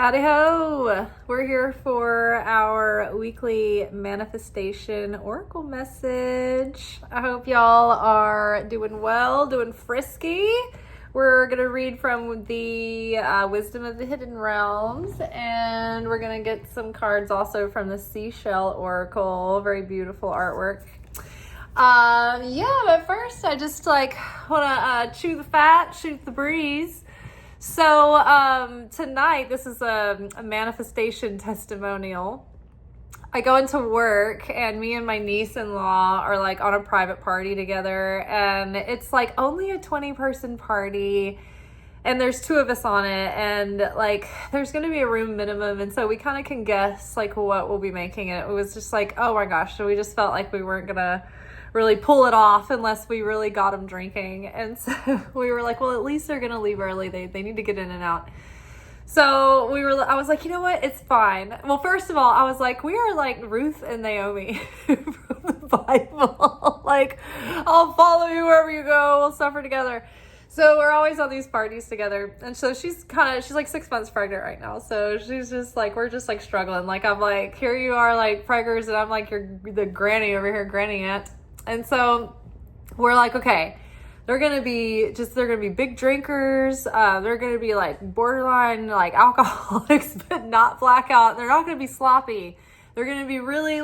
Howdy ho! We're here for our weekly manifestation oracle message. I hope y'all are doing well, doing frisky. We're going to read from the Wisdom of the Hidden Realms, and we're going to get some cards also from the Seashell Oracle. Very beautiful artwork. But first I just want to chew the fat, shoot the breeze. So tonight, this is a manifestation testimonial. I go into work and me and my niece-in-law are on a private party together, and it's only a 20-person party and there's two of us on it, and there's going to be a room minimum, and so we kind of can guess what we'll be making it. It was just oh my gosh, so we just felt like we weren't going to really pull it off unless we really got them drinking. And so we were well, at least they're gonna leave early, they need to get in and out. So I was you know what, it's fine. Well, first of all, I was we are Ruth and Naomi from the Bible. I'll follow you wherever you go, we'll suffer together. So we're always on these parties together. And so she's 6 months pregnant right now. So she's just we're just struggling. I'm here you are preggers, and I'm you're the granny over here, granny aunt. And so we're okay, they're going to be big drinkers. They're going to be borderline alcoholics, but not blackout. They're not going to be sloppy. They're going to be really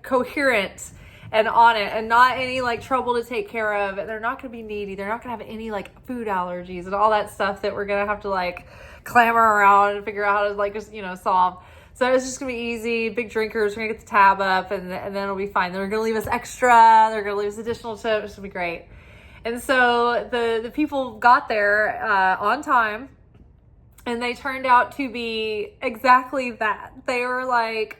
coherent and on it, and not any trouble to take care of. They're not going to be needy. They're not going to have any food allergies and all that stuff that we're going to have to clamor around and figure out how to just solve. So it's just going to be easy. Big drinkers. We're going to get the tab up, and then it'll be fine. They're going to leave us extra. They're going to leave us additional tips. It'll be great. And so the people got there on time, and they turned out to be exactly that. They were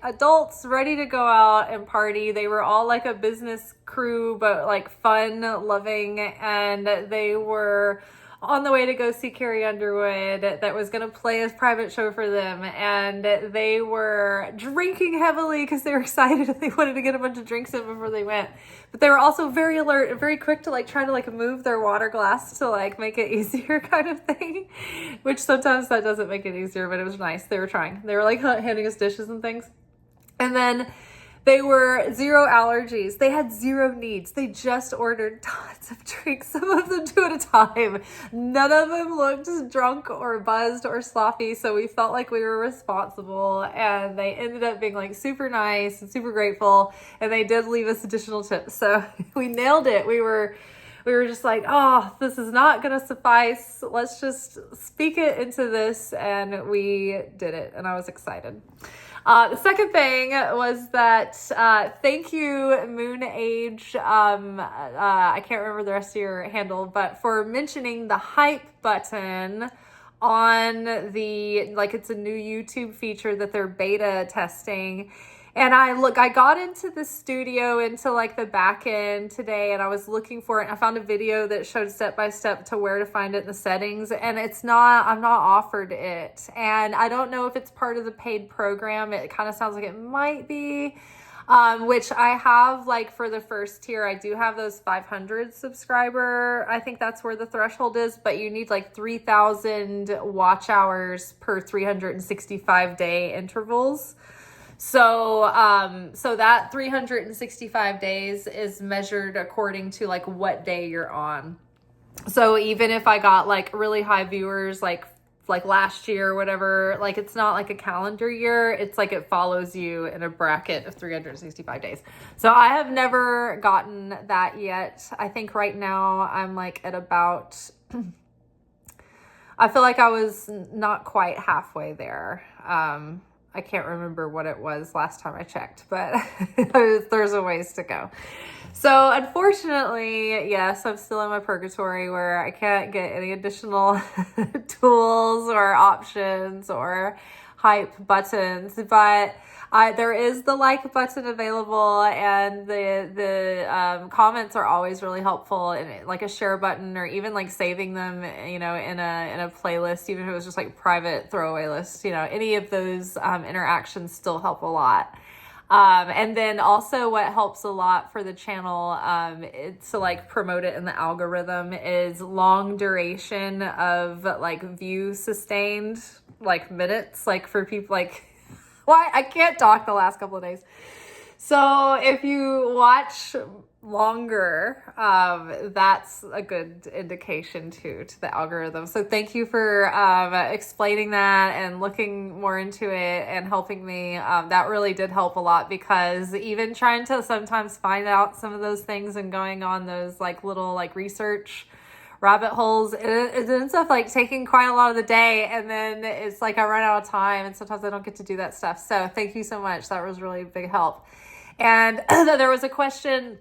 adults ready to go out and party. They were all a business crew, but fun, loving, and they were on the way to go see Carrie Underwood that was going to play a private show for them, and they were drinking heavily because they were excited and they wanted to get a bunch of drinks in before they went. But they were also very alert and very quick to try to move their water glass to make it easier kind of thing, which sometimes that doesn't make it easier, but it was nice. They were trying. They were handing us dishes and things. And then they were zero allergies. They had zero needs. They just ordered tons of drinks, some of them two at a time. None of them looked drunk or buzzed or sloppy, so we felt like we were responsible, and they ended up being super nice and super grateful, and they did leave us additional tips. So we nailed it. We were just oh, this is not going to suffice. Let's just speak it into this, and we did it, and I was excited. The second thing was that thank you, Moon Age. I can't remember the rest of your handle, but for mentioning the hype button on the it's a new YouTube feature that they're beta testing. And I got into the studio, into the back end today, and I was looking for it. And I found a video that showed step by step to where to find it in the settings, and I'm not offered it. And I don't know if it's part of the paid program. It kind of sounds like it might be, which I have for the first tier. I do have those 500 subscriber. I think that's where the threshold is, but you need 3,000 watch hours per 365 day intervals. So that 365 days is measured according to what day you're on. So even if I got really high viewers, like last year or whatever, it's not a calendar year. It's it follows you in a bracket of 365 days. So I have never gotten that yet. I think right now I'm at about, I feel I was not quite halfway there. I can't remember what it was last time I checked, but there's a ways to go. So unfortunately, yes, I'm still in my purgatory where I can't get any additional tools or options or hype buttons, but there is the like button available, and the comments are always really helpful, and a share button, or even saving them, in a playlist, even if it was just private throwaway list, any of those interactions still help a lot. And then also what helps a lot for the channel, to like promote it in the algorithm is long duration of like view sustained, like minutes, like for people like, why I can't talk the last couple of days. So if you watch longer, that's a good indication too to the algorithm. So thank you for explaining that and looking more into it and helping me. That really did help a lot, because even trying to sometimes find out some of those things and going on those like little like research rabbit holes, it ends up like taking quite a lot of the day, and then it's like I run out of time and sometimes I don't get to do that stuff. So thank you so much. That was really a big help. And there was a question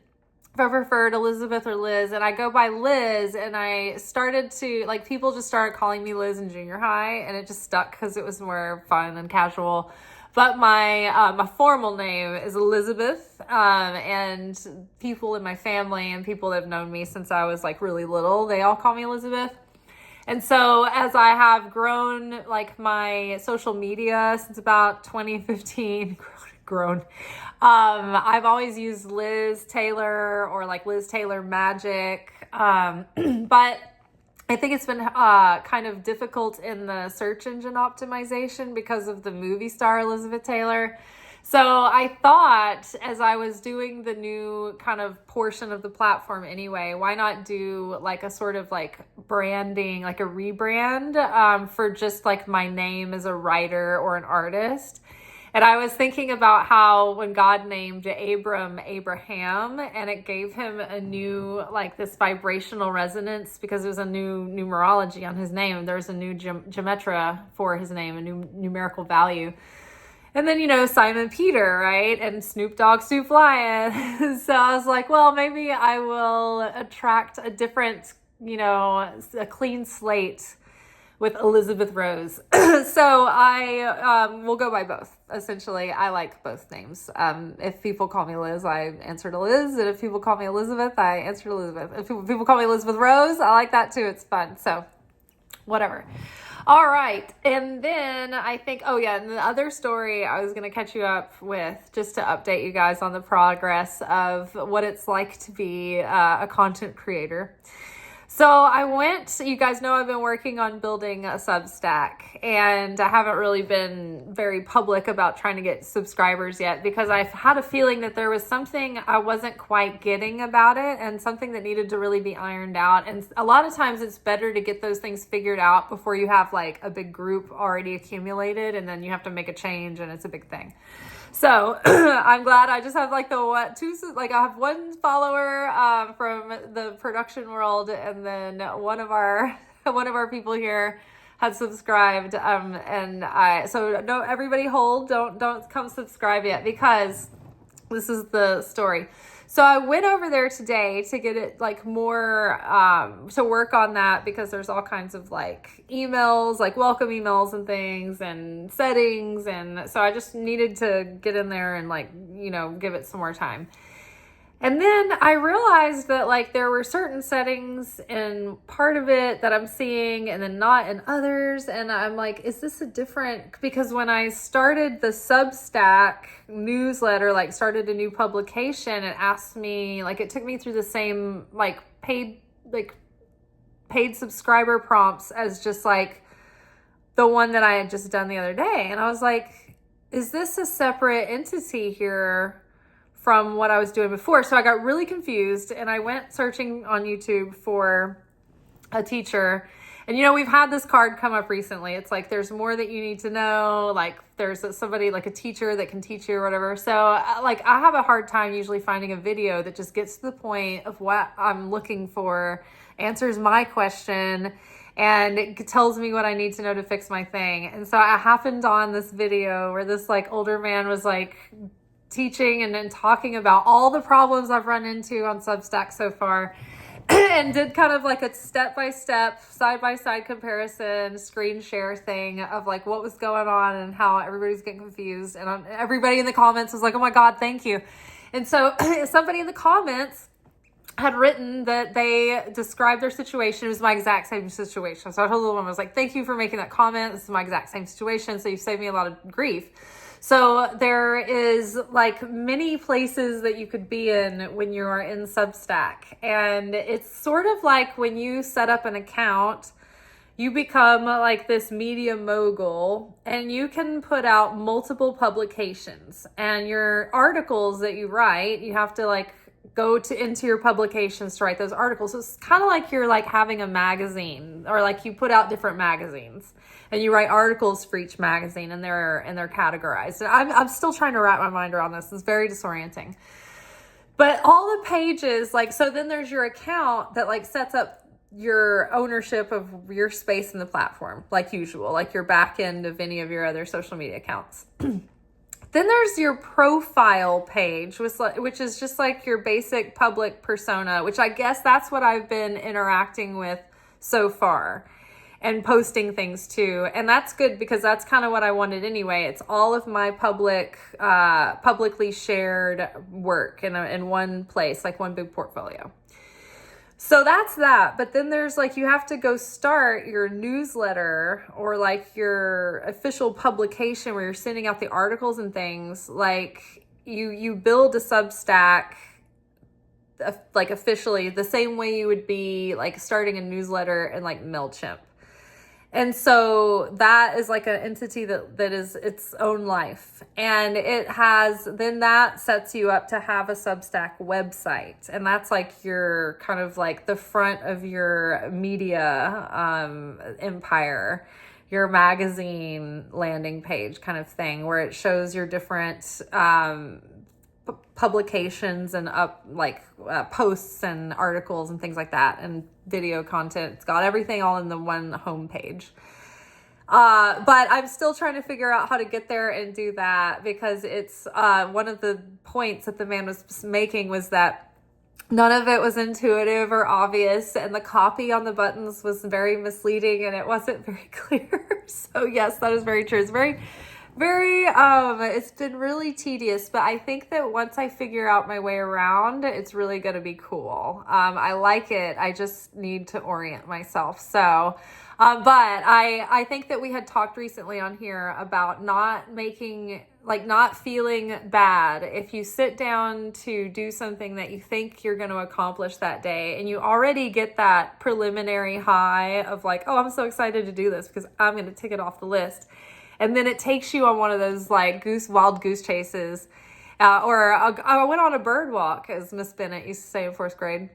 if I preferred Elizabeth or Liz, and I go by Liz, and I started to, like, people just started calling me Liz in junior high, and it just stuck because it was more fun and casual. But my formal name is Elizabeth, and people in my family and people that have known me since I was like really little, they all call me Elizabeth. And so as I have grown like my social media since about 2015, I've always used Liz Taylor or like Liz Taylor Magick. But I think it's been kind of difficult in the search engine optimization because of the movie star Elizabeth Taylor. So I thought, as I was doing the new kind of portion of the platform anyway, why not do like a sort of like branding, like a rebrand for just like my name as a writer or an artist. And I was thinking about how when God named Abram Abraham, and it gave him a new, like this vibrational resonance, because it was a new numerology on his name. There's a new gematria for his name, a new numerical value. And then, you know, Simon Peter, right? And Snoop Dogg, Snoop Lion. So I was like, well, maybe I will attract a different, you know, a clean slate with Elizabeth Rose. So I will go by both. Essentially, I like both names. If people call me Liz, I answer to Liz. And if people call me Elizabeth, I answer to Elizabeth. If people call me Elizabeth Rose, I like that too. It's fun. So whatever. All right. And then I think, oh yeah, and the other story I was going to catch you up with, just to update you guys on the progress of what it's like to be a content creator. So I you guys know I've been working on building a Substack, and I haven't really been very public about trying to get subscribers yet, because I've had a feeling that there was something I wasn't quite getting about it, and something that needed to really be ironed out. And a lot of times it's better to get those things figured out before you have like a big group already accumulated, and then you have to make a change and it's a big thing. So I'm glad I just have like I have one follower from the production world, and then one of our people here had subscribed, everybody hold, don't come subscribe yet, because this is the story. So I went over there today to get it like more, to work on that, because there's all kinds of like emails, like welcome emails and things and settings. And so I just needed to get in there and like, you know, give it some more time. And then I realized that like there were certain settings in part of it that I'm seeing and then not in others. And I'm like, is this a different, because when I started the Substack newsletter, like started a new publication, it asked me, like it took me through the same like paid subscriber prompts as just like the one that I had just done the other day. And I was like, is this a separate entity here from what I was doing before? So I got really confused, and I went searching on YouTube for a teacher. And, you know, we've had this card come up recently. It's like, there's more that you need to know. Like there's somebody like a teacher that can teach you or whatever. So like, I have a hard time usually finding a video that just gets to the point of what I'm looking for, answers my question, and it tells me what I need to know to fix my thing. And so I happened on this video where this like older man was like teaching and then talking about all the problems I've run into on Substack so far, and did kind of like a step-by-step, side-by-side comparison, screen share thing of like what was going on and how everybody's getting confused. And everybody in the comments was like, oh my God, thank you. And so somebody in the comments had written that they described their situation. It was my exact same situation. So I told the woman, I was like, thank you for making that comment. This is my exact same situation. So you saved me a lot of grief. So there is like many places that you could be in when you are in Substack. And it's sort of like when you set up an account, you become like this media mogul and you can put out multiple publications, and your articles that you write, you have to like go into your publications to write those articles. So it's kind of like you're like having a magazine, or like you put out different magazines and you write articles for each magazine, and they're categorized. And I'm still trying to wrap my mind around this. It's very disorienting. But all the pages, like, so then there's your account that like sets up your ownership of your space in the platform, like usual, like your back end of any of your other social media accounts. Then there's your profile page, which is just like your basic public persona, which I guess that's what I've been interacting with so far and posting things to. And that's good because that's kind of what I wanted anyway. It's all of my publicly shared work in one place, like one big portfolio. So that's that. But then there's like, you have to go start your newsletter or like your official publication where you're sending out the articles and things. Like you build a Substack like officially the same way you would be like starting a newsletter in like MailChimp. And so that is like an entity that is its own life. And then that sets you up to have a Substack website. And that's like your kind of like the front of your media empire, your magazine landing page kind of thing, where it shows your different publications and posts and articles and things like that, and video content. It's got everything all in the one homepage. But I'm still trying to figure out how to get there and do that, because it's one of the points that the man was making was that none of it was intuitive or obvious, and the copy on the buttons was very misleading and it wasn't very clear. So yes, that is very true. It's very it's been really tedious, but I think that once I figure out my way around, it's really going to be cool. I like it. I just need to orient myself. So, but I think that we had talked recently on here about not feeling bad if you sit down to do something that you think you're going to accomplish that day, and you already get that preliminary high of like, oh, I'm so excited to do this because I'm going to tick it off the list. And then it takes you on one of those like wild goose chases. I went on a bird walk, as Miss Bennett used to say in 4th grade.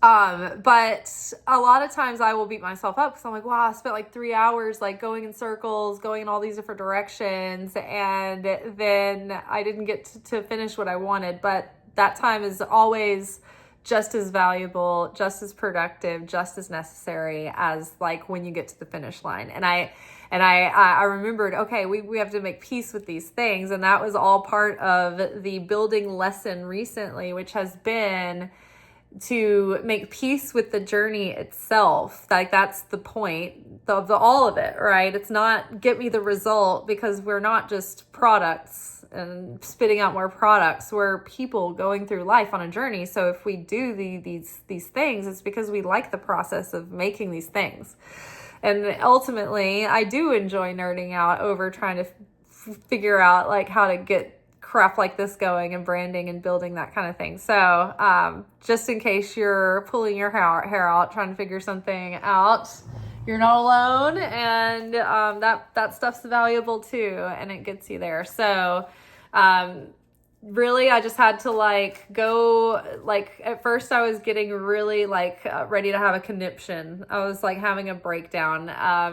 But a lot of times I will beat myself up because I'm like, wow, I spent like 3 hours like going in circles, going in all these different directions. And then I didn't get to finish what I wanted. But that time is always just as valuable, just as productive, just as necessary as like when you get to the finish line. And I remembered, okay, we have to make peace with these things. And that was all part of the building lesson recently, which has been to make peace with the journey itself. Like that's the point of all of it, right? It's not get me the result, because we're not just products and spitting out more products. We're people going through life on a journey. So if we do these things, it's because we like the process of making these things. And ultimately, I do enjoy nerding out over trying to figure out like how to get crap like this going and branding and building that kind of thing. So just in case you're pulling your hair out trying to figure something out, you're not alone. And that stuff's valuable too, and it gets you there. So really, I just had to like go, like at first I was getting really like ready to have a conniption. I was like having a breakdown. I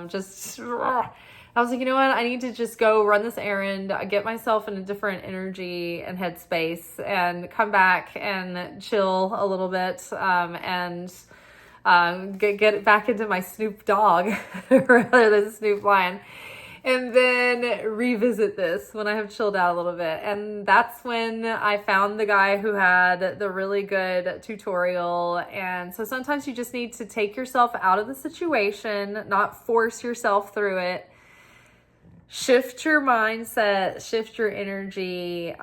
was like, you know what? I need to just go run this errand, get myself in a different energy and headspace, and come back and chill a little bit, and get back into my Snoop Dogg rather than Snoop Lion. And then revisit this when I have chilled out a little bit. And that's when I found the guy who had the really good tutorial. And so sometimes you just need to take yourself out of the situation, not force yourself through it. Shift your mindset, shift your energy,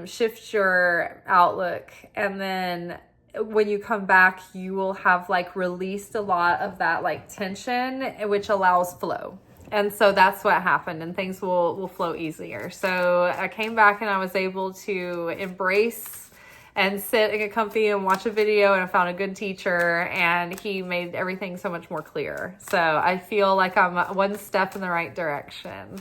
shift your outlook. And then when you come back, you will have like released a lot of that like tension, which allows flow. And so that's what happened, and things will flow easier. So I came back and I was able to embrace and sit and get comfy and watch a video, and I found a good teacher, and he made everything so much more clear. So I feel like I'm one step in the right direction.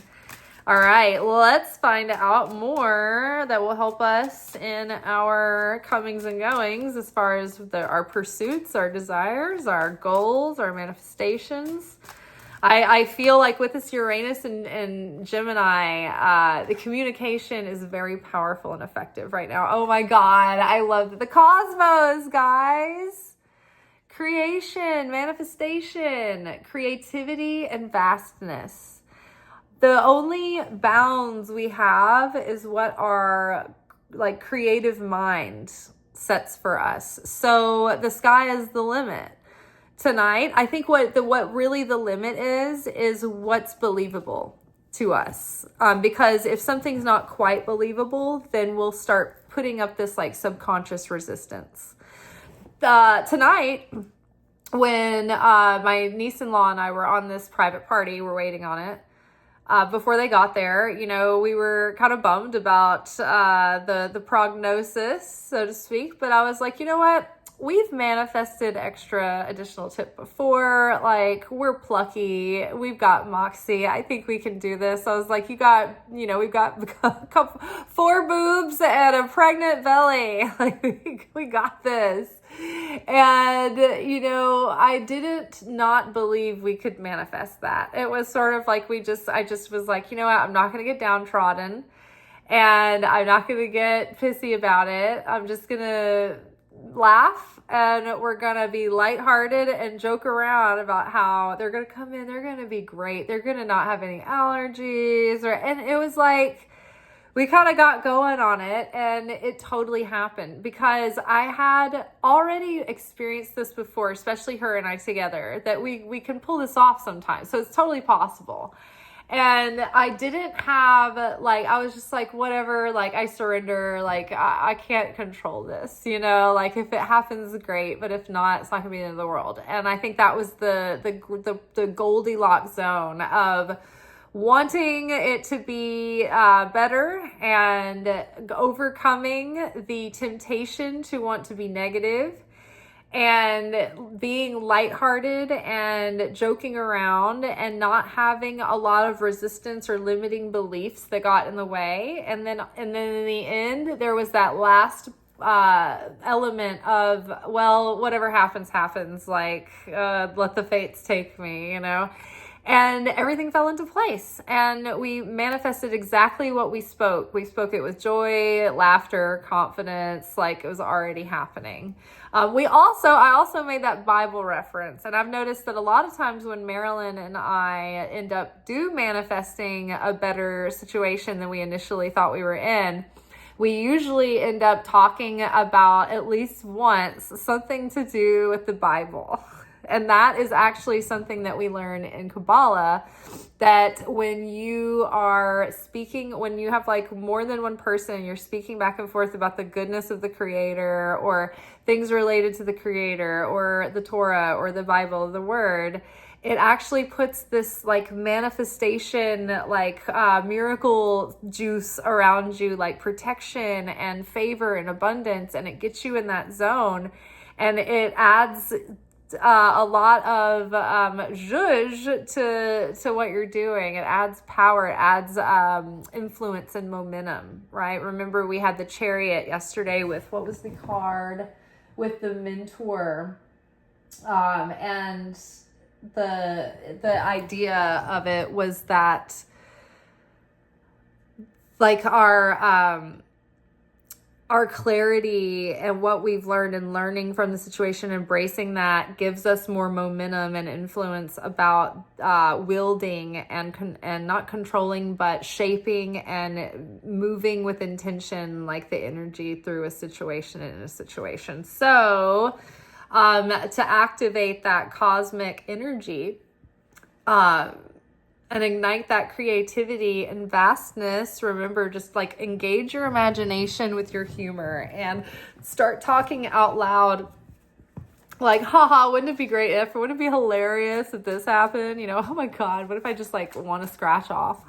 All right, let's find out more that will help us in our comings and goings as far as our pursuits, our desires, our goals, our manifestations. I feel like with this Uranus and Gemini, the communication is very powerful and effective right now. Oh my God, I love the cosmos, guys. Creation, manifestation, creativity, and vastness. The only bounds we have is what our like creative mind sets for us. So the sky is the limit. Tonight, I think what really the limit is what's believable to us. Because if something's not quite believable, then we'll start putting up this like subconscious resistance. Tonight, when my niece-in-law and I were on this private party, we're waiting on it. Before they got there, you know, we were kind of bummed about the prognosis, so to speak. But I was like, you know what? We've manifested extra additional tip before. Like, we're plucky. We've got moxie. I think we can do this. I was like, we've got a couple, 4 boobs and a pregnant belly. Like, we got this. And, you know, I didn't not believe we could manifest that. It was sort of like I just was like, you know what? I'm not going to get downtrodden, and I'm not going to get pissy about it. I'm just going to laugh, and we're gonna be lighthearted and joke around about how they're gonna come in, they're gonna be great, they're gonna not have any allergies, and it was like we kind of got going on it, and it totally happened because I had already experienced this before, especially her and I together, that we can pull this off sometimes. So it's totally possible. And I didn't have, like, I was just like, whatever, like, I surrender, like, I can't control this, you know, like, if it happens, great, but if not, it's not gonna be the end of the world. And I think that was the Goldilocks zone of wanting it to be better and overcoming the temptation to want to be negative, and being lighthearted and joking around and not having a lot of resistance or limiting beliefs that got in the way. And then in the end, there was that last element of, well, whatever happens, like, let the fates take me, you know? And everything fell into place, and we manifested exactly what we spoke. We spoke it with joy, laughter, confidence, like it was already happening. I also made that Bible reference, and I've noticed that a lot of times when Marilyn and I end up manifesting a better situation than we initially thought we were in, we usually end up talking about at least once something to do with the Bible. And that is actually something that we learn in Kabbalah, that when you are speaking, when you have like more than one person, you're speaking back and forth about the goodness of the Creator or things related to the Creator or the Torah or the Bible, the Word, it actually puts this like manifestation, like miracle juice around you, like protection and favor and abundance, and it gets you in that zone, and it adds a lot of zhuzh to what you're doing. It adds power, it adds influence and momentum, right? Remember, we had the Chariot yesterday with, what was the card? With the Mentor. And the idea of it was that, like, our clarity and what we've learned and learning from the situation, embracing that, gives us more momentum and influence about wielding and not controlling, but shaping and moving with intention, like the energy through a situation and in a situation. So to activate that cosmic energy, and ignite that creativity and vastness, remember, just like engage your imagination with your humor and start talking out loud like, haha, wouldn't it be great if, or wouldn't it be hilarious if this happened? You know, oh my God, what if I just like want to scratch off?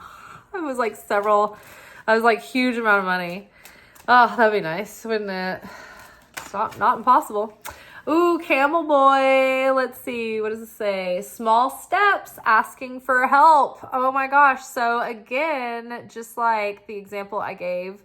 It was like huge amount of money. Oh, that'd be nice, wouldn't it? It's not impossible. Ooh, Camel Boy. Let's see. What does it say? Small steps, asking for help. Oh my gosh. So again, just like the example I gave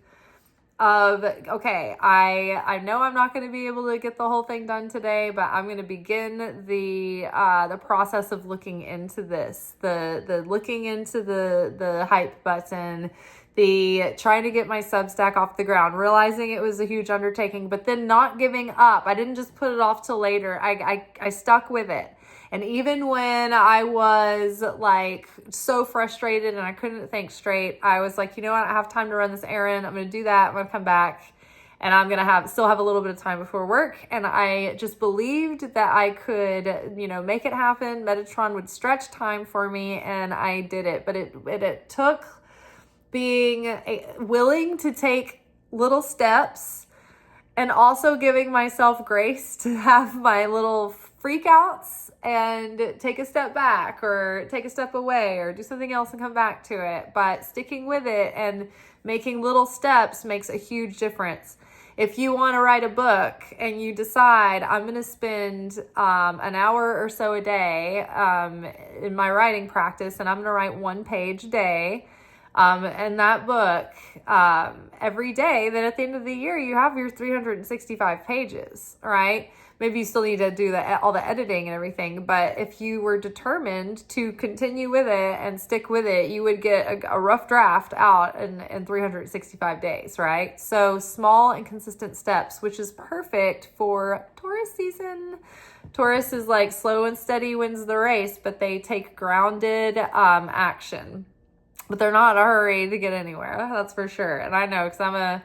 of, okay, I know I'm not going to be able to get the whole thing done today, but I'm going to begin the process of looking into this, the looking into the hype button, the trying to get my Substack off the ground, realizing it was a huge undertaking, but then not giving up. I didn't just put it off till later. I stuck with it. And even when I was like so frustrated and I couldn't think straight, I was like, you know what? I have time to run this errand. I'm going to do that. I'm going to come back and I'm going to still have a little bit of time before work. And I just believed that I could, you know, make it happen. Metatron would stretch time for me and I did it. But it took being willing to take little steps and also giving myself grace to have my little freakouts and take a step back or take a step away or do something else and come back to it. But sticking with it and making little steps makes a huge difference. If you want to write a book and you decide I'm going to spend an hour or so a day in my writing practice and I'm going to write 1 page a day, and that book every day, then at the end of the year, you have your 365 pages, right? Maybe you still need to do all the editing and everything, but if you were determined to continue with it and stick with it, you would get a rough draft out in 365 days, right? So small and consistent steps, which is perfect for Taurus season. Taurus is like slow and steady wins the race, but they take grounded action. But they're not in a hurry to get anywhere. That's for sure. And I know, because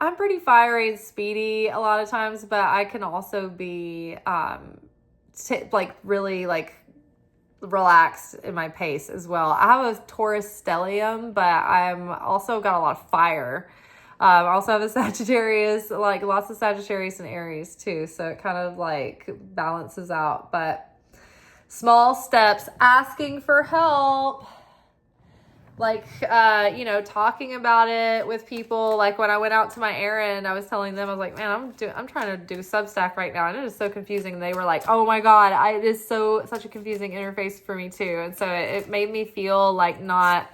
I'm pretty fiery and speedy a lot of times, but I can also be really like relaxed in my pace as well. I have a Taurus stellium, but I'm also got a lot of fire. I also have a Sagittarius, like lots of Sagittarius and Aries too. So it kind of like balances out. But small steps, asking for help. Like, talking about it with people. Like when I went out to my errand, I was telling them, I was like, man, I'm trying to do Substack right now. And it is so confusing. And they were like, oh my God, it is such a confusing interface for me too. And so it made me feel like not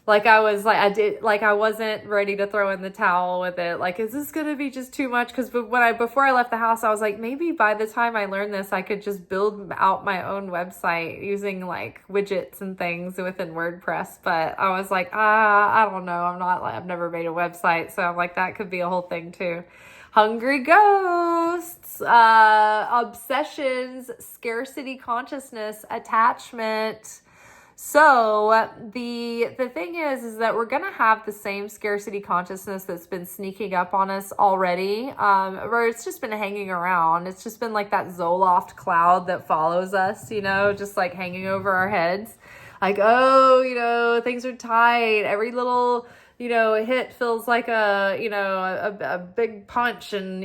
like I wasn't ready to throw in the towel with it. Like, is this going to be just too much? Because before I left the house, I was like, maybe by the time I learn this, I could just build out my own website using like widgets and things within WordPress. But I was like, I don't know. I've never made a website. So I'm like, that could be a whole thing too. Hungry ghosts, obsessions, scarcity consciousness, attachment. So the thing is that we're going to have the same scarcity consciousness that's been sneaking up on us already, where it's just been hanging around. It's just been like that Zoloft cloud that follows us, just like hanging over our heads. Like, oh, things are tight. Every little, hit feels like a big punch, and,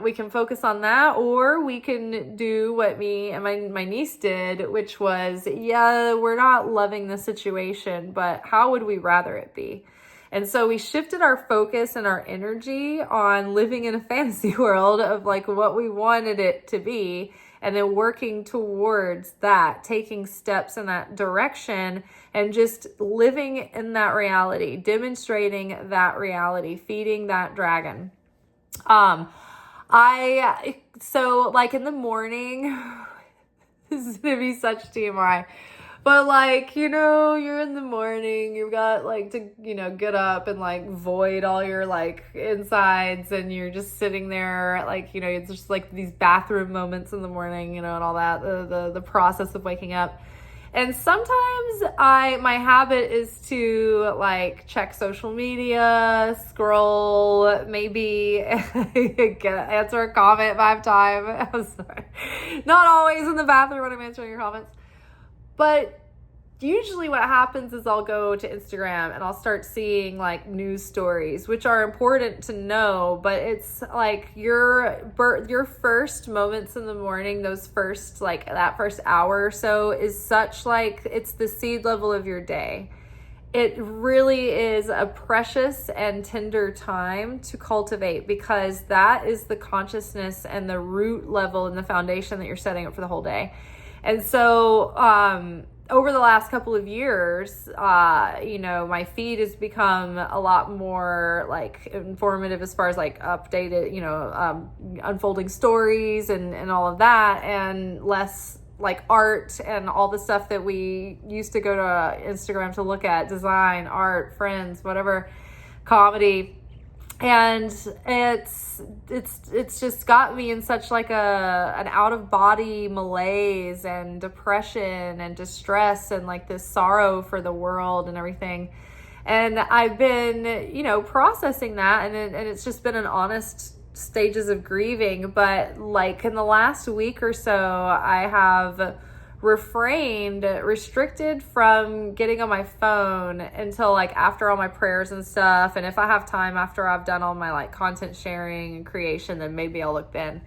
we can focus on that, or we can do what me and my niece did, which was, we're not loving the situation, but how would we rather it be? And so we shifted our focus and our energy on living in a fantasy world of like what we wanted it to be, and then working towards that, taking steps in that direction, and just living in that reality, demonstrating that reality, feeding that dragon. So like in the morning, this is gonna be such TMI, but like, you're in the morning, you've got like to, get up and like void all your like insides, and you're just sitting there like, it's just like these bathroom moments in the morning, and all that, the process of waking up. And sometimes my habit is to like check social media, scroll, maybe answer a comment if I have time. I'm sorry. Not always in the bathroom when I'm answering your comments. But usually what happens is I'll go to Instagram and I'll start seeing like news stories, which are important to know, but it's like your first moments in the morning, those first, like that first hour or so is such like, it's the seed level of your day. It really is a precious and tender time to cultivate, because that is the consciousness and the root level and the foundation that you're setting up for the whole day. And so, over the last couple of years, my feed has become a lot more like informative as far as like updated, unfolding stories and all of that, and less like art and all the stuff that we used to go to Instagram to look at: design, art, friends, whatever, comedy. And it's just got me in such like an out of body malaise and depression and distress and like this sorrow for the world and everything. And I've been, processing that, and it's just been an honest stages of grieving. But like in the last week or so, I have restricted from getting on my phone until like after all my prayers and stuff. And if I have time after I've done all my like content sharing and creation, then maybe I'll look then.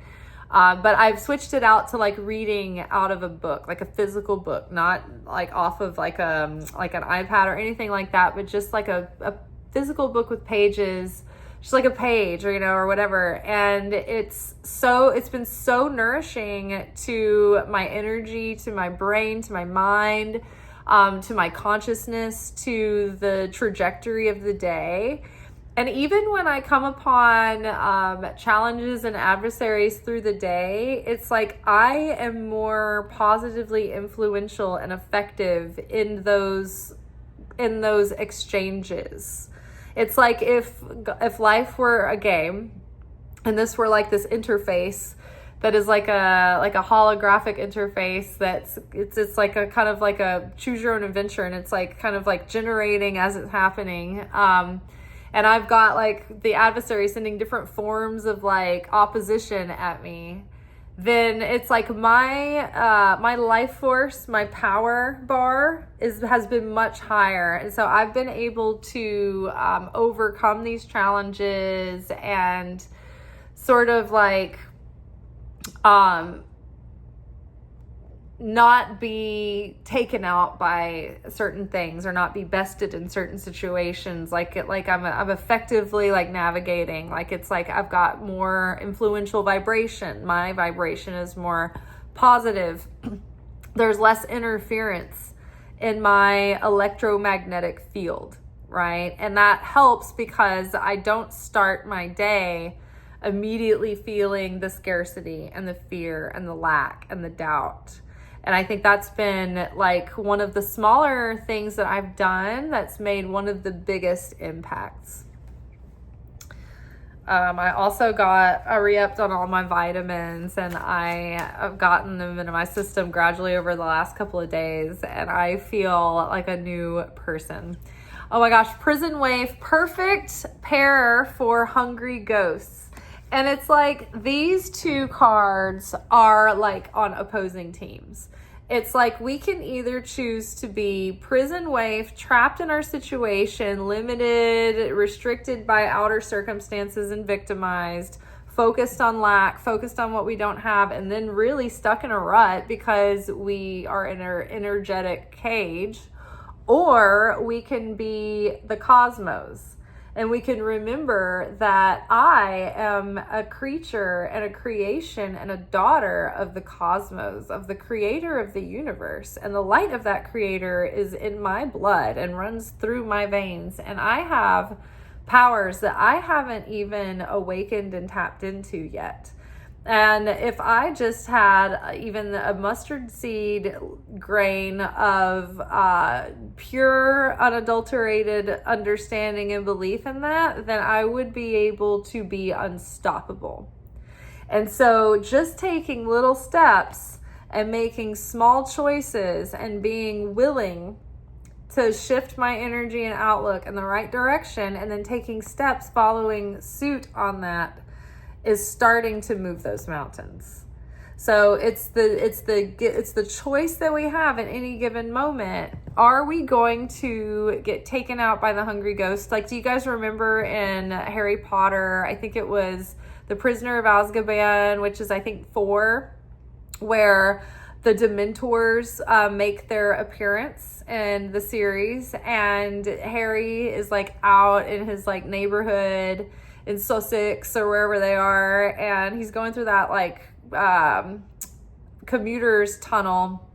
But I've switched it out to like reading out of a book, like a physical book, not like off of like an iPad or anything like that, but just like a physical book with pages, just like a page or whatever. And it's been so nourishing to my energy, to my brain, to my mind, to my consciousness, to the trajectory of the day. And even when I come upon challenges and adversaries through the day, it's like I am more positively influential and effective in those exchanges. It's like if life were a game and this were like this interface that is like a holographic interface it's like a kind of like a choose your own adventure, and it's like kind of like generating as it's happening. And I've got like the adversary sending different forms of like opposition at me. Then it's like my life force, my power bar has been much higher. And so I've been able to overcome these challenges and sort of like not be taken out by certain things or not be bested in certain situations. Like I'm effectively like navigating, like it's like I've got more influential vibration. My vibration is more positive. There's less interference in my electromagnetic field, right? And that helps because I don't start my day immediately feeling the scarcity and the fear and the lack and the doubt. And I think that's been like one of the smaller things that I've done that's made one of the biggest impacts. I also got a re-upped on all my vitamins, and I've gotten them into my system gradually over the last couple of days, and I feel like a new person. Oh my gosh, Prison Waif, perfect pair for hungry ghosts. And it's like these two cards are like on opposing teams. It's like we can either choose to be prison waif, trapped in our situation, limited, restricted by outer circumstances and victimized, focused on lack, focused on what we don't have, and then really stuck in a rut because we are in our energetic cage. Or we can be the cosmos. And we can remember that I am a creature and a creation and a daughter of the cosmos, of the creator of the universe. And the light of that creator is in my blood and runs through my veins. And I have powers that I haven't even awakened and tapped into yet. And if I just had even a mustard seed grain of pure, unadulterated understanding and belief in that, then I would be able to be unstoppable. And so just taking little steps and making small choices and being willing to shift my energy and outlook in the right direction, and then taking steps following suit on that, is starting to move those mountains. So it's the choice that we have at any given moment. Are we going to get taken out by the hungry ghost? Like, do you guys remember in Harry Potter, I think it was The Prisoner of Azkaban, which is I think 4, where the Dementors make their appearance in the series, and Harry is like out in his like neighborhood in Sussex or wherever they are, and he's going through that like commuter's tunnel,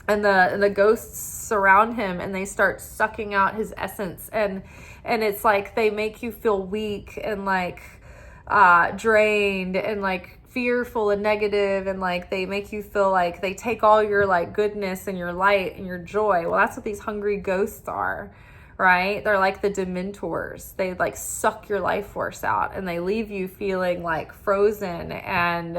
and the ghosts surround him and they start sucking out his essence, and it's like they make you feel weak and like drained and like fearful and negative, and like they make you feel like they take all your like goodness and your light and your joy. Well, that's what these hungry ghosts are, right? They're like the Dementors. They like suck your life force out, and they leave you feeling like frozen and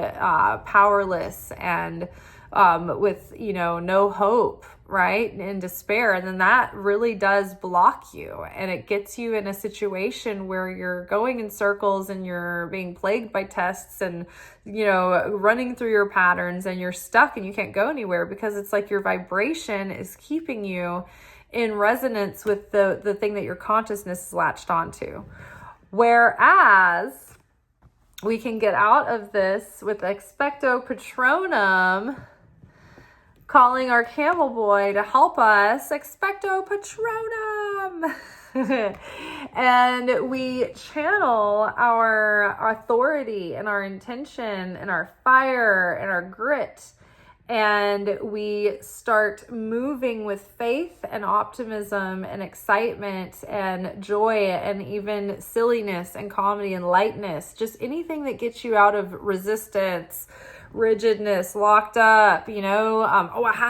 powerless and with, you know, no hope, right? And despair. And then that really does block you, and it gets you in a situation where you're going in circles and you're being plagued by tests and, you know, running through your patterns, and you're stuck and you can't go anywhere because it's like your vibration is keeping you in resonance with the thing that your consciousness is latched onto. Whereas we can get out of this with Expecto Patronum, calling our camel boy to help us. Expecto Patronum! And we channel our authority and our intention and our fire and our grit, and we start moving with faith and optimism and excitement and joy and even silliness and comedy and lightness. Just anything that gets you out of resistance, rigidness, locked up, you know,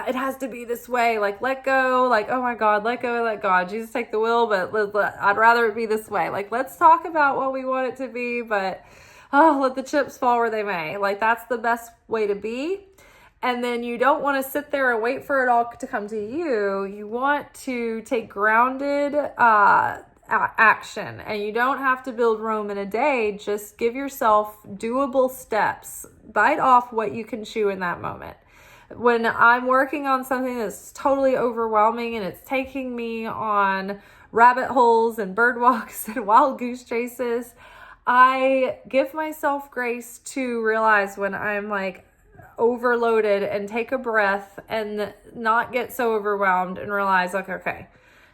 it has to be this way, like let go, like, oh my God, let go, let God, Jesus take the wheel, but I'd rather it be this way. Like, let's talk about what we want it to be, but let the chips fall where they may. Like, that's the best way to be. And then you don't want to sit there and wait for it all to come to you. You want to take grounded action, and you don't have to build Rome in a day. Just give yourself doable steps. Bite off what you can chew in that moment. When I'm working on something that's totally overwhelming and it's taking me on rabbit holes and bird walks and wild goose chases, I give myself grace to realize when I'm like overloaded and take a breath and not get so overwhelmed and realize, like, okay,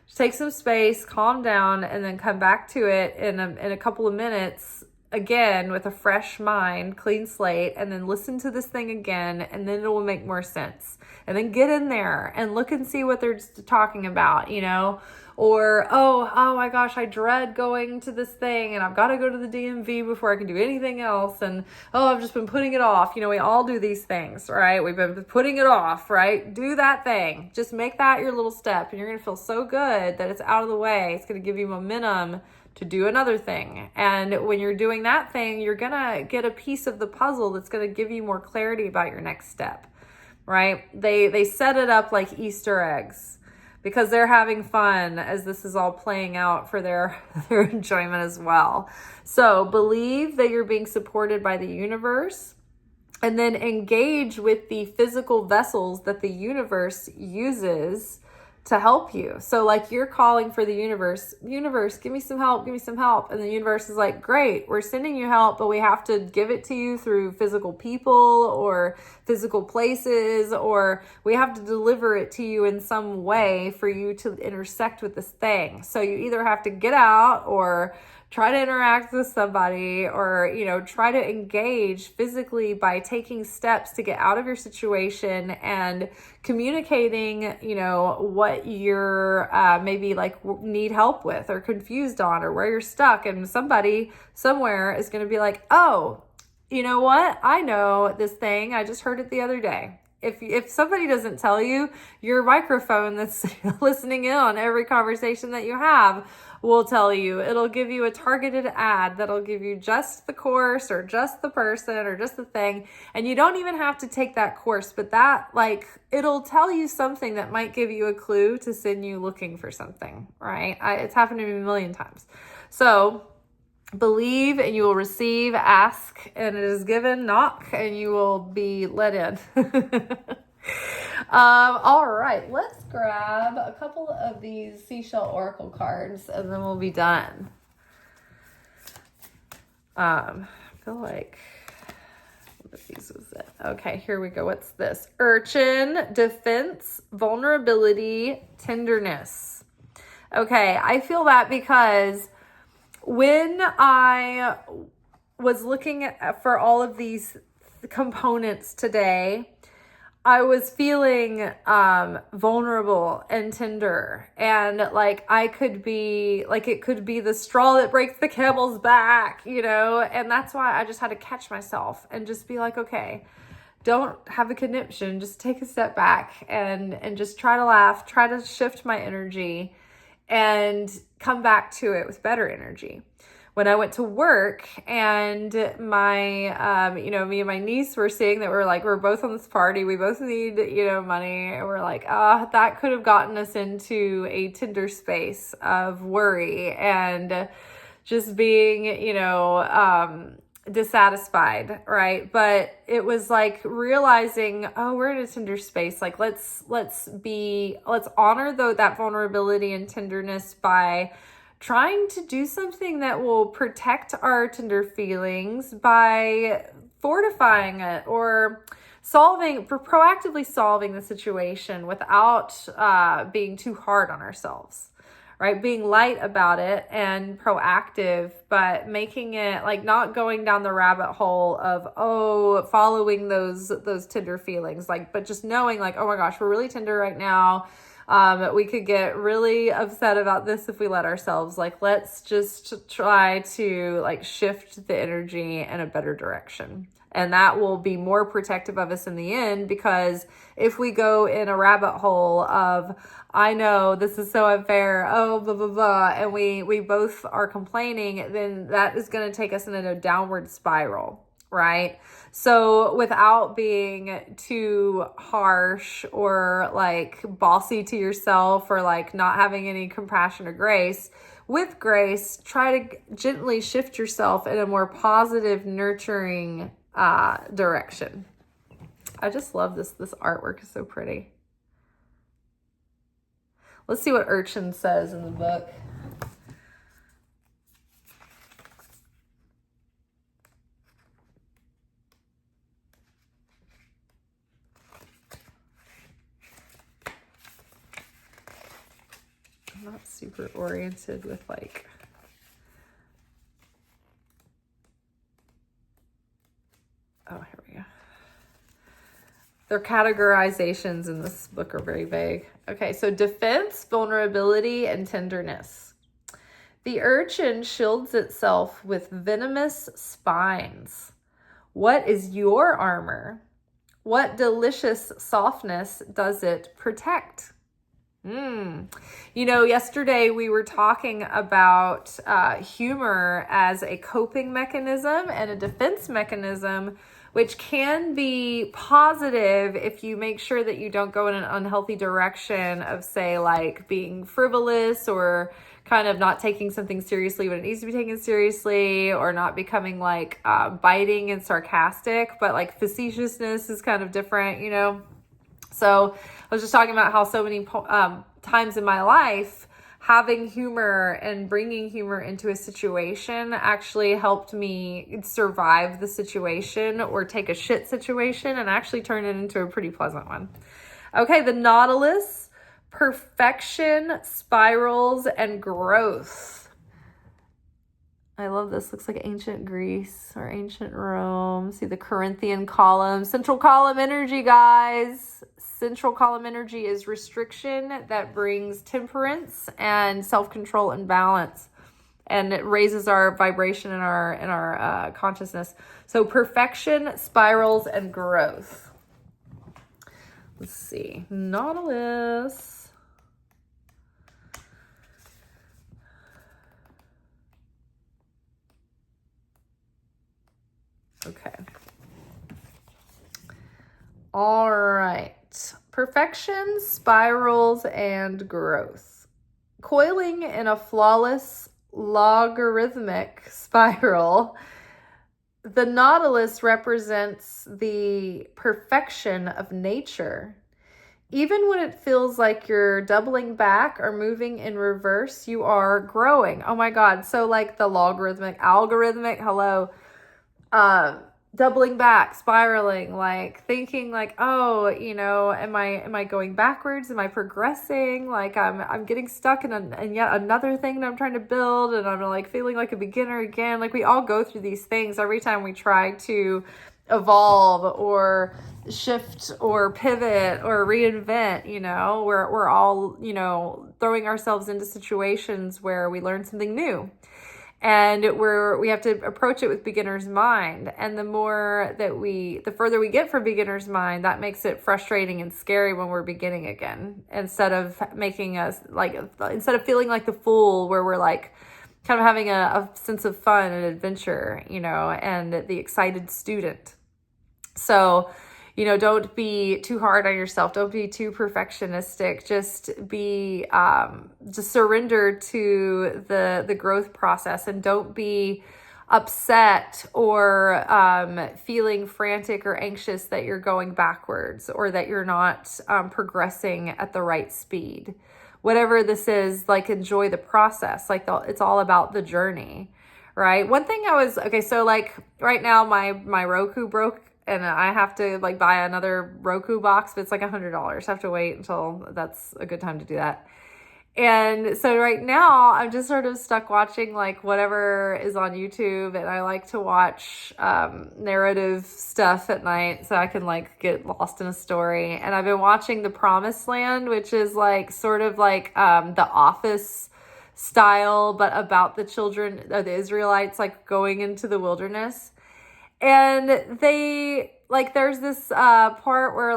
just take some space, calm down, and then come back to it in a couple of minutes again with a fresh mind, clean slate, and then listen to this thing again, and then it will make more sense. And then get in there and look and see what they're talking about, you know? Or, oh my gosh, I dread going to this thing, and I've got to go to the DMV before I can do anything else. And, I've just been putting it off. You know, we all do these things, right? We've been putting it off, right? Do that thing. Just make that your little step, and you're going to feel so good that it's out of the way. It's going to give you momentum to do another thing. And when you're doing that thing, you're going to get a piece of the puzzle that's going to give you more clarity about your next step, right? They set it up like Easter eggs, because they're having fun as this is all playing out for their enjoyment as well. So believe that you're being supported by the universe, and then engage with the physical vessels that the universe uses to help you. So like, you're calling for the universe, give me some help. And the universe is like, great, we're sending you help, but we have to give it to you through physical people or physical places, or we have to deliver it to you in some way for you to intersect with this thing. So you either have to get out or try to interact with somebody, or, you know, try to engage physically by taking steps to get out of your situation and communicating, you know, what you're maybe like need help with or confused on, or where you're stuck. And somebody somewhere is going to be like, oh, you know what? I know this thing. I just heard it the other day. If somebody doesn't tell you, your microphone that's listening in on every conversation that you have will tell you. It'll give you a targeted ad that'll give you just the course or just the person or just the thing. And you don't even have to take that course, but that, like, it'll tell you something that might give you a clue to send you looking for something, right? It's happened to me a million times. So Believe and you will receive, ask and it is given, knock and you will be let in. All right, let's grab a couple of these seashell oracle cards and then we'll be done. I feel like these was it. Okay, here we go. What's this? Urchin, defense, vulnerability, tenderness. Okay, I feel that because when I was looking for all of these components today, I was feeling vulnerable and tender, and like I could be like, it could be the straw that breaks the camel's back, you know, and that's why I just had to catch myself and just be like, okay, don't have a conniption, just take a step back and just try to laugh, try to shift my energy and come back to it with better energy. When I went to work and my, me and my niece were seeing that we're both on this party. We both need, money. And we're like, that could have gotten us into a tender space of worry and just being, dissatisfied. Right. But it was like realizing, we're in a tender space. Like, let's honor that vulnerability and tenderness by trying to do something that will protect our tender feelings by fortifying it or proactively solving the situation without being too hard on ourselves, right? Being light about it and proactive, but making it like not going down the rabbit hole of, following those tender feelings, but just knowing like, oh my gosh, we're really tender right now. We could get really upset about this if we let ourselves. Let's just try to shift the energy in a better direction. And that will be more protective of us in the end, because if we go in a rabbit hole of, I know this is so unfair, blah, blah, blah, and we both are complaining, then that is going to take us in a downward spiral. Right? So without being too harsh or bossy to yourself or not having any compassion or grace, with grace, try to gently shift yourself in a more positive, nurturing direction. I just love this. This artwork is so pretty. Let's see what Urchin says in the book. Not super oriented with oh, here we go. Their categorizations in this book are very vague. Okay, so defense, vulnerability, and tenderness. The urchin shields itself with venomous spines. What is your armor? What softness does it protect? Yesterday we were talking about humor as a coping mechanism and a defense mechanism, which can be positive if you make sure that you don't go in an unhealthy direction of, say, being frivolous or kind of not taking something seriously when it needs to be taken seriously, or not becoming biting and sarcastic, but facetiousness is kind of different, So I was just talking about how so many times in my life, having humor and bringing humor into a situation actually helped me survive the situation or take a shit situation and actually turn it into a pretty pleasant one. Okay, the Nautilus, perfection, spirals, and growth. I love this. Looks like ancient Greece or ancient Rome. See the Corinthian column. Central column energy, guys. Central column energy is restriction that brings temperance and self-control and balance. And it raises our vibration in our consciousness. So perfection, spirals, and growth. Let's see. Nautilus. Okay. All right. Perfection, spirals, and growth. Coiling in a flawless logarithmic spiral. The nautilus represents the perfection of nature. Even when it feels like you're doubling back or moving in reverse, you are growing. Oh my God. So like the algorithmic, hello, doubling back, spiraling, like thinking like, oh, am I going backwards? Am I progressing? Like I'm getting stuck in yet another thing that I'm trying to build, and I'm like feeling like a beginner again. Like we all go through these things every time we try to evolve or shift or pivot or reinvent. We're all, throwing ourselves into situations where we learn something new. And we have to approach it with beginner's mind. And the further we get from beginner's mind, that makes it frustrating and scary when we're beginning again. Instead of feeling like the fool, where we're like kind of having a sense of fun and adventure, and the excited student. So, don't be too hard on yourself. Don't be too perfectionistic. Just surrender to the growth process, and don't be upset or feeling frantic or anxious that you're going backwards or that you're not progressing at the right speed. Whatever this is, like, enjoy the process. Like it's all about the journey, right? One thing so like right now my Roku broke, and I have to like buy another Roku box, but it's like $100. I have to wait until that's a good time to do that. And so right now I'm just sort of stuck watching like whatever is on YouTube, and I like to watch narrative stuff at night so I can like get lost in a story. And I've been watching The Promised Land, which is like sort of like The Office style, but about the children of the Israelites like going into the wilderness. And there's this part where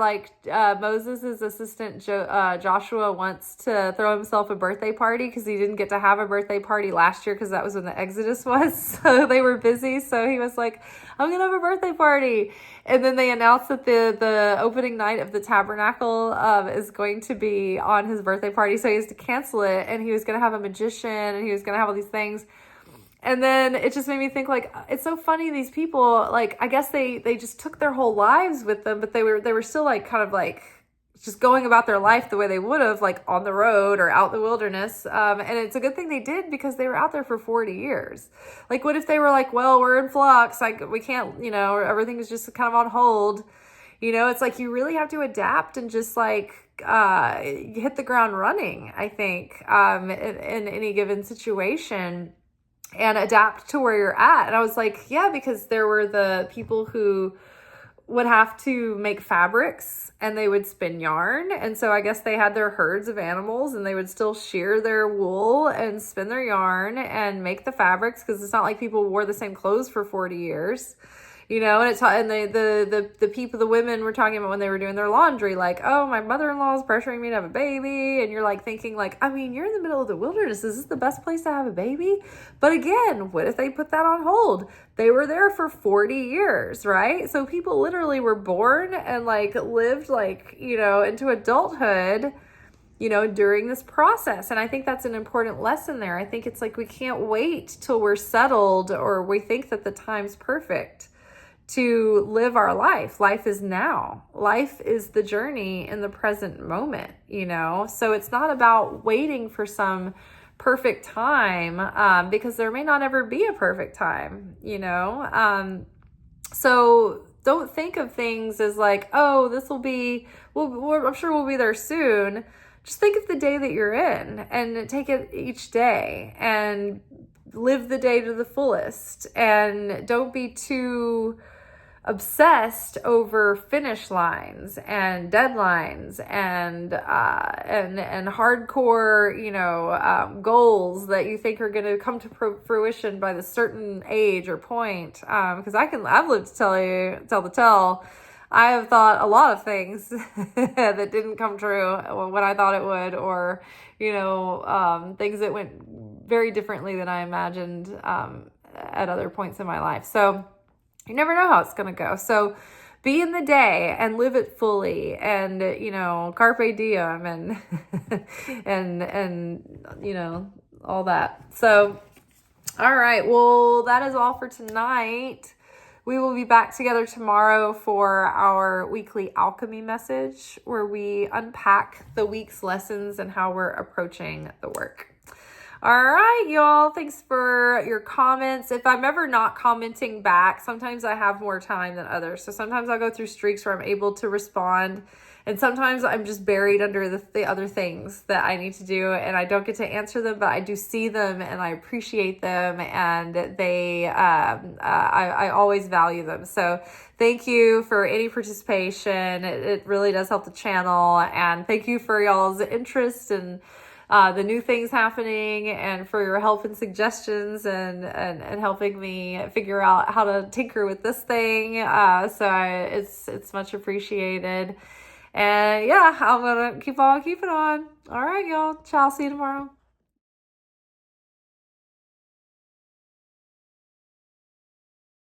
Moses' assistant Joshua wants to throw himself a birthday party because he didn't get to have a birthday party last year because that was when the Exodus was. So they were busy. So he was like, I'm going to have a birthday party. And then they announced that the opening night of the tabernacle is going to be on his birthday party. So he has to cancel it. And he was going to have a magician, and he was going to have all these things. And then it just made me think, like, it's so funny, these people, like, I guess they just took their whole lives with them, but they were still like kind of like just going about their life the way they would have, like on the road or out in the wilderness. And it's a good thing they did, because they were out there for 40 years. Like, what if they were like, well, we're in flux, like we can't, everything is just kind of on hold. It's like you really have to adapt and just like hit the ground running, I think, in any given situation, and adapt to where you're at. And I was like, yeah, because there were the people who would have to make fabrics, and they would spin yarn. And so I guess they had their herds of animals, and they would still shear their wool and spin their yarn and make the fabrics, because it's not like people wore the same clothes for 40 years. And the people, the women were talking about when they were doing their laundry, like, oh, my mother-in-law is pressuring me to have a baby. And you're like thinking like, I mean, you're in the middle of the wilderness. Is this the best place to have a baby? But again, what if they put that on hold? They were there for 40 years, right? So people literally were born and like lived like, into adulthood, during this process. And I think that's an important lesson there. I think it's like, we can't wait till we're settled, or we think that the time's perfect to live our life. Life is now. Life is the journey in the present moment, So it's not about waiting for some perfect time, because there may not ever be a perfect time, So don't think of things as like, oh, this will be, I'm sure we'll be there soon. Just think of the day that you're in, and take it each day, and live the day to the fullest. And don't be too obsessed over finish lines and deadlines and hardcore, goals that you think are going to come to fruition by the certain age or point. Because I've lived to tell the tale. I have thought a lot of things that didn't come true when I thought it would, or, things that went very differently than I imagined at other points in my life. So you never know how it's going to go. So be in the day and live it fully, and, carpe diem and all that. So All right. Well, that is all for tonight. We will be back together tomorrow for our weekly alchemy message, where we unpack the week's lessons and how we're approaching the work. All right, y'all. Thanks for your comments. If I'm ever not commenting back, sometimes I have more time than others. So sometimes I'll go through streaks where I'm able to respond. And sometimes I'm just buried under the other things that I need to do, and I don't get to answer them, but I do see them and I appreciate them, and I always value them. So thank you for any participation. It really does help the channel, and thank you for y'all's interest and the new things happening, and for your help and suggestions, and helping me figure out how to tinker with this thing. It's much appreciated. And yeah, I'm going to keep on keeping on. All right, y'all. Ciao. See you tomorrow.